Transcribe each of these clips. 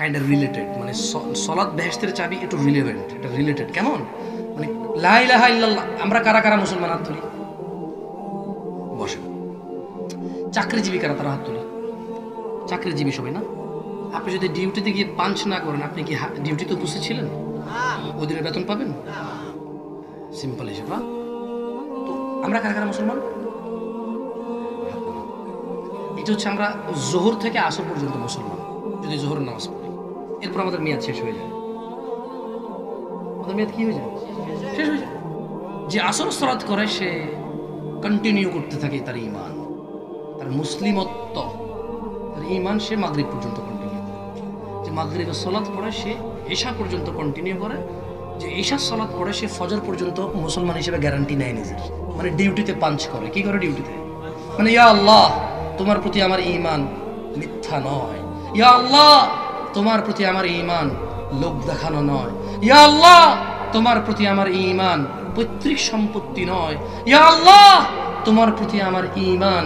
Kind of related, মানে সলাৎ বেহেশতের চাবি একটু রিলেভেন্ট, এটা রিলেটেড। কেমন? মানে লা ইলাহা ইল্লাল্লাহ আমরা কারা কারা মুসলমান হাত তুলি? বসে। চাকরিজীবী কারা? তারা হাত তুলি। চাকরিজীবী সবাই না? আপনি যদি ডিউটিতে গিয়ে পাঞ্চ না করেন, আপনি কি ডিউটিতে উপস্থিত ছিলেন? ওই দিনের বেতন পাবেন? সিম্পল হিসেব। তো আমরা কারা কারা মুসলমান? এটা হচ্ছে আমরা জোহর থেকে আসর পর্যন্ত মুসলমান, যদি জোহরের নামাজ পড়ি। এরপর আমাদের মেয়াদ শেষ হয়ে যায়। আমাদের মেয়াদ কি হয়ে যায়? শেষ হয়ে যায়। যে আসর সালাত করে সে কন্টিনিউ করতে থাকে তার ঈমান, তার মুসলিমত্ব, তার ঈমান সে মাগরিব পর্যন্ত কন্টিনিউ করে। যে মাগরিবের সালাত পড়ে সে ঈশা পর্যন্ত কন্টিনিউ করে। যে ঈশার সালাত পড়ে সে ফজর পর্যন্ত মুসলমান হিসেবে গ্যারান্টি নেয় নিজের, মানে ডিউটিতে পাঞ্চ করে। কি করে ডিউটিতে? মানে ইয়া আল্লাহ তোমার প্রতি আমার ঈমান মিথ্যা নয়, ইয়া আল্লাহ তোমার প্রতি আমার ঈমান লোক দেখানো নয়, ইয়া আল্লাহ তোমার প্রতি আমার ঈমান পৈতৃক সম্পত্তি নয়, ইয়া আল্লাহ তোমার প্রতি আমার ঈমান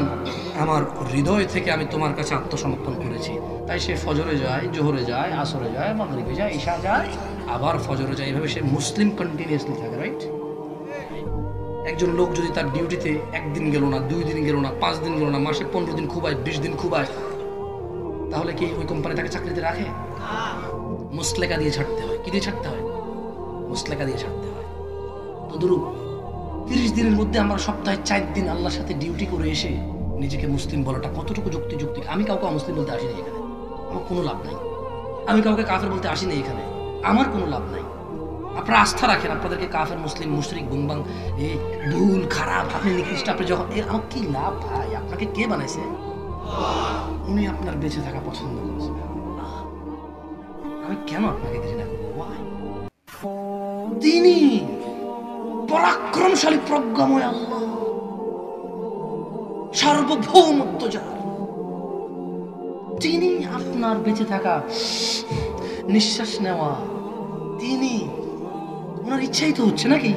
আমার হৃদয় থেকে আমি তোমার কাছে আত্মসমর্পণ করেছি। তাই সে ফজরে যায়, জোহরে যায়, আসরে যায়, মাগরিবে যায়, ঈশা যায়, আবার ফজরে যায়। এইভাবে সে মুসলিম কন্টিনিউয়াসলি থাকে। রাইট? একজন লোক যদি তার ডিউটিতে একদিন গেল না, 2 দিন গেল না, 5 দিন গেল না, মাসে 15 দিন খুবায়, 20 দিন খুবায়, তাহলে কি ওই কোম্পানি তাকে চাকরিতে রাখে? মুসলেকা দিয়ে ছাড়তে হয়। কি দিয়ে ছাড়তে হয়? মুসলেকা দিয়ে ছাড়তে হয়। তো ধরুন 30 দিনের মধ্যে আমরা সপ্তাহে 4 দিন আল্লাহর সাথে ডিউটি করে এসে নিজেকে মুসলিম বলাটা কতটুকু যুক্তিযুক্তি? আমি কাউকে মুসলিম বলতে আসিনি এখানে, আমার কোনো লাভ নাই। আমি কাউকে কাফের বলতে আসিনি এখানে, আমার কোনো লাভ নাই। আপনারা আস্থা রাখেন, আপনাদেরকে কাফের, মুসলিম, মুশরিক, গুমবাং, এই ভুল, খারাপ, আপনি নিকৃষ্ট, আপনি যখন আমার কি লাভ ভাই? আপনাকে কে বানাইছে? উনি আপনার বেঁচে থাকা পছন্দ করেছে। আমি কেন আপনাকে ঘৃণা করবো? তিনি পরাক্রমশালী, প্রজ্ঞাময় আল্লাহ, সার্বভৌমত্ব যার, তিনি আপনার বেঁচে থাকা, নিঃশ্বাস নেওয়া, তিনি ওনার ইচ্ছাই তো হচ্ছে নাকি?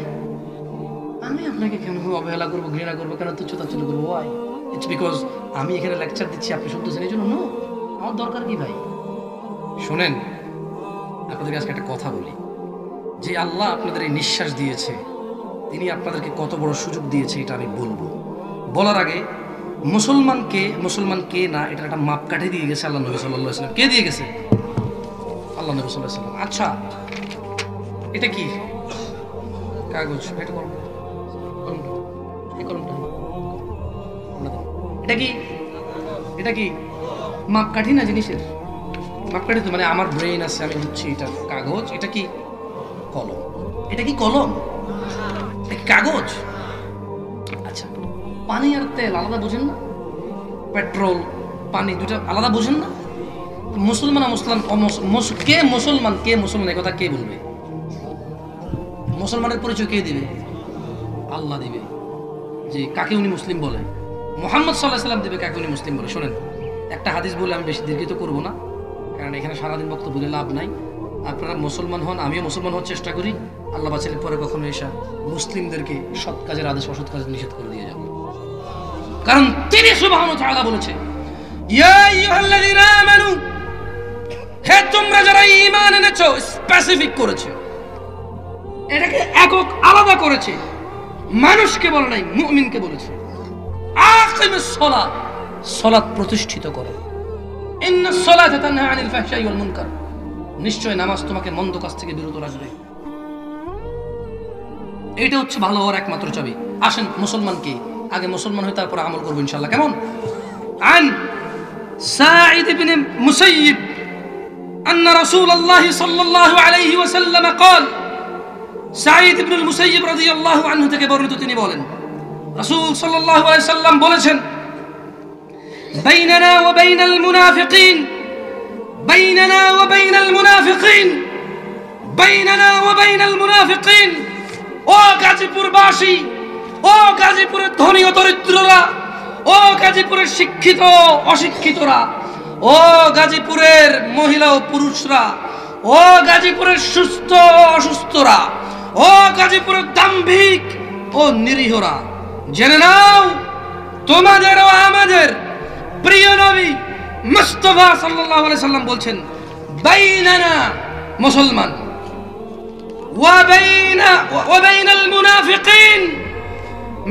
আমি আপনাকে কেন অবহেলা করবো, ঘৃণা করবো, কেন তুচ্ছতাচ্ছিল্য করবো? ওয়াই? ইটস বিকজ আমি এখানে লেকচার দিচ্ছি, আপনি শুনতেছেন এই জন্য? নো, আমার দরকার কি ভাই? শোনেন, আপনাদেরকে আজকে একটা কথা বলি। যে আল্লাহ আপনাদের এই নিঃশ্বাস দিয়েছে, তিনি আপনাদেরকে কত বড় সুযোগ দিয়েছে এটা আমি বলবো। বলার আগে মুসলমান কে না এটার একটা মাপকাঠি দিয়ে গেছে আল্লাহ নবী সাল্লাল্লাহু আলাইহি ওয়াসাল্লাম। কে দিয়ে গেছে? আল্লাহ নবী সাল্লাল্লাহু আলাইহি ওয়াসাল্লাম। আচ্ছা, এটা কি কাগজ? এটা কলম, এই কলমটা এটা কি? এটা কি মাপকাঠি না জিনিসের? মাপকাঠি তো, মানে আমার ব্রেইন আছে, আমি বুঝছি এটা কাগজ। এটা কি কলম? এটা কি কলম? এটা কি কাগজ? আচ্ছা, পানি আর তেল আলাদা বোঝেন না? পেট্রোল, পানি দুটো আলাদা বোঝেন না? মুসলমান কে মুসলমান, কে মুসলমান, এই কথা কে বলবে? মুসলমানের পরিচয় কে দিবে? আল্লাহ দিবে। যে কাকে উনি মুসলিম বলে, মুহাম্মদ সাল্লাল্লাহু আলাইহি ওয়াসাল্লাম দিবে কাকে উনি মুসলিম বলে। শোনেন, একটা হাদিস বলে আমি বেশি দীর্ঘিত করবো না, কারণ এখানে সারাদিন বক্তব্য বলে লাভ নাই। আপনারা মুসলমান হন, আমিও মুসলমান হওয়ার চেষ্টা করি। আল্লাহ বাঁচালে পরে কখনো এসা মুসলিমদেরকে সৎ কাজের আদেশ অসৎ কাজের নিষেধ করে দিয়ে যাবে। কারণ তিনি সুবহানাহু ওয়া তাআলা বলেছে, ইয়া আইয়ুহাল্লাযীনা আমানু, হে তোমরা যারা ঈমান এনেছো, স্পেসিফিক করেছে, এটাকে একক আলাদা করেছে, মানুষকে বলে নাই, মুমিনকে বলেছে। আকিমিস সালাত, সালাত প্রতিষ্ঠিত করো। ইন্নাস সালাতা তানহা আনিল ফাহশাই ওয়াল মুনকার, নিশ্চয় নামাজ তোমাকে মন্দ কাজ থেকে বিরত রাখবে। এটা হচ্ছে ভালো হওয়ার একমাত্র চাবি। আসেন মুসলমানকে আগে মুসলমান হই, তারপর আমল করবো ইনশাআল্লাহ। কেমন? আন সাঈদ ইবনে মুসাইয়িব আন্না রাসূলুল্লাহ সাল্লাল্লাহু আলাইহি ওয়াসাল্লাম قال, সাঈদ ইবনে মুসাইয়িব রাদিয়াল্লাহু আনহু থেকে বর্ণিত, তিনি বলেন রাসূল সাল্লাল্লাহু আলাইহি ওয়াসাল্লাম বলেছেন, বাইনানা ওয়া বাইনাল মুনাফিকিন, বাইনানা ওয়া বাইনাল মুনাফিকিন, বাইনানা ওয়া বাইনাল মুনাফিকিন। ও গাজীপুরবাসী, ও গাজীপুরের ধনী ও দরিদ্ররা, ও গাজীপুরের শিক্ষিত অশিক্ষিতরা, ও গাজীপুরের মহিলা ও পুরুষরা, ও গাজীপুরের সুস্থ অসুস্থরা, ও গাজীপুরের দাম্ভিক ও নিরীহরা, জেনে নাও তোমাদের ও আমাদের প্রিয় নবী মুস্তাফা সাল্লাল্লাহু আলাইহি সাল্লাম বলছেন, বাইনানা মুসলমান ওয়া বাইনাল মুনাফিকিন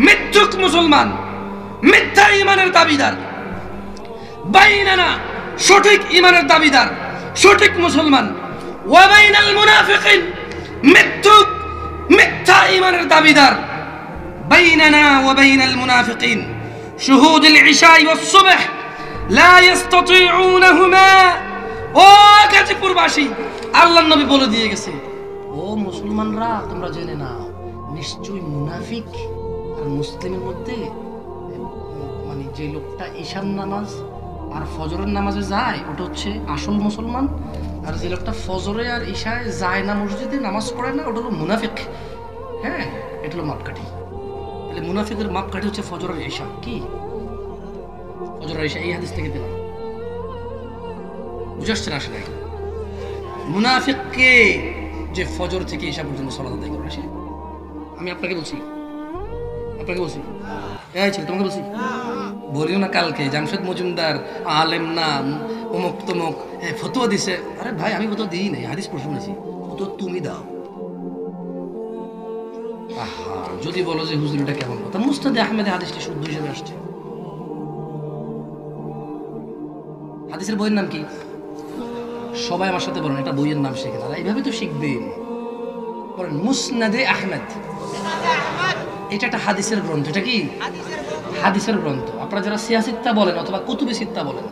মিথ্যুক মুসলমান, মিথ্যা ঈমানের দাবিদার। বাইনানা সঠিক ঈমানের দাবিদার, সঠিক মুসলমান। ওয়া বাইনাল মুনাফিকিন মিথ্যুক, মিথ্যা ঈমানের দাবিদার। বাইনানা ওয়া বাইনাল মুনাফিকিন শুহুদুল ইশাই ওয়াস সুবহ লা ইস্তাতিউনাহুমা। ও গাজীপুরবাসী, আল্লাহর নবী বলে দিয়ে গেছে, ও মুসলমানরা তোমরা জেনে নাও, নিশ্চয়ই মুনাফিক আর মুসলিমের মধ্যে মানে যে লোকটা ঈশার নামাজ আর ফজরের নামাজে যায় ওটা হচ্ছে আসল মুসলমান, আর যে লোকটা ফজরে আর ঈশায় যায় না, মসজিদে নামাজ পড়ে না, ওটা হলো মুনাফিক। হ্যাঁ, এটা হলো মাপকাঠি। তাহলে মুনাফিকের মাপকাঠি হচ্ছে ফজর আর ঈশা। কি ফজর আর ঈশা? এই হাদিস থেকে দিলাম, বুঝে আসছে না? আসলে মুনাফিককে যে ফজর থেকে ঈশা পর্যন্ত সালাত আদায় করে আসে। আমি আপনাকে বলছি, এই ছিল তোমাকে বলছি, বলিও না কালকে জামশেদ মজুমদার আলেম না অমুক তমুক ফতোয়া দিছে। আরে ভাই, আমি ফতোয়া দিই নাই, হাদিস পড়ে শুনেছি, ফতোয়া তুমি দাও। আহা, যদি বলো যে হুজুর এটা কেমন কথা, মুস্তাদে আহমেদে হাদিসটি শুদ্ধ হিসেবে আসছে। হাদিসের বইয়ের নাম কি? সবাই আমার সাথে বলেন, এটা বইয়ের নাম শেখেন, আর এইভাবে তো শিখবেন। বলেন মুসনাদে আহমেদ। এটা একটা হাদিসের গ্রন্থ। এটা কি হাদিসের গ্রন্থ? আপনারা যারা সিয়াসিত্তা বলেন অথবা কুতুবে সিত্তা বলেন,